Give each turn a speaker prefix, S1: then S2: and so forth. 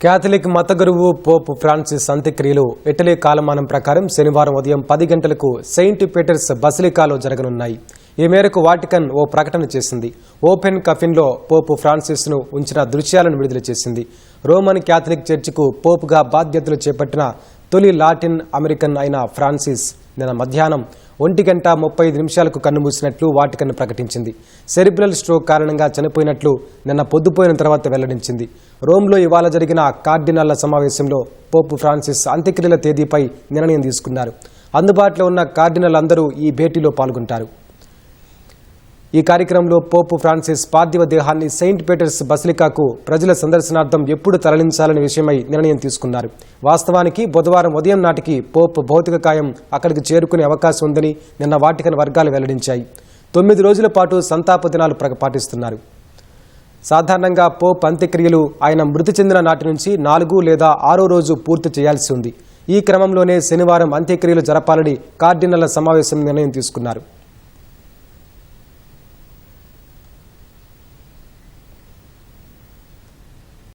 S1: Catholic మత గురువు Pope Francis అంత్యక్రియలు ఇటలీ కాలమానం ప్రకారం శనివారం ఉదయం 10 గంటలకు సెయింట్ పీటర్స్ బసిలికాలో జరగనున్నాయి. ఈ మేరకు వాటికన్ ఓ ప్రకటన చేసింది. ఓపెన్ కఫిన్లో పోప్ ఫ్రాన్సిస్ను ఉంచిన దృశ్యాలను విడుదల చేసింది. రోమన్ క్యాథలిక్ చర్చికు పోప్గా బాధ్యతలు చేపట్టిన తొలి లాటిన్ అమెరికన్ అయిన ఫ్రాన్సిస్ నిన్న మధ్యాహ్నం 1:35 కన్నుమూసినట్లు వాటికన్ ప్రకటించింది. సెరిబ్రల్ స్ట్రోక్ కారణంగా చనిపోయినట్లు నిన్న పొద్దుపోయిన తర్వాత వెల్లడించింది. రోమ్లో ఇవాళ జరిగిన కార్డినల్ల సమావేశంలో పోప్ ఫ్రాన్సిస్ అంత్యక్రియల తేదీపై నిర్ణయం తీసుకున్నారు. అందుబాటులో ఉన్న కార్డినల్ అందరూ ఈ భేటీలో పాల్గొంటారు. ఈ కార్యక్రమంలో పోప్ ఫ్రాన్సిస్ పార్థివ దేహాన్ని సెయింట్ పీటర్స్ బసిలికాకు ప్రజల సందర్శనార్థం ఎప్పుడు తరలించాలనే విషయమై నిర్ణయం తీసుకున్నారు. వాస్తవానికి బుధవారం ఉదయం నాటికి పోప్ భౌతిక కాయం అక్కడికి చేరుకునే అవకాశం ఉందని నిన్న వాటికన్ వర్గాలు వెల్లడించాయి. 9 రోజుల పాటు సంతాప దినాలు పాటిస్తున్నారు. సాధారణంగా పోప్ అంత్యక్రియలు ఆయన మృతి చెందిన నాటి నుంచి 4 లేదా 6వ రోజు పూర్తి చేయాల్సి ఉంది. ఈ క్రమంలోనే శనివారం అంత్యక్రియలు జరపాలని కార్డినల్ల సమావేశం నిర్ణయం తీసుకున్నారు.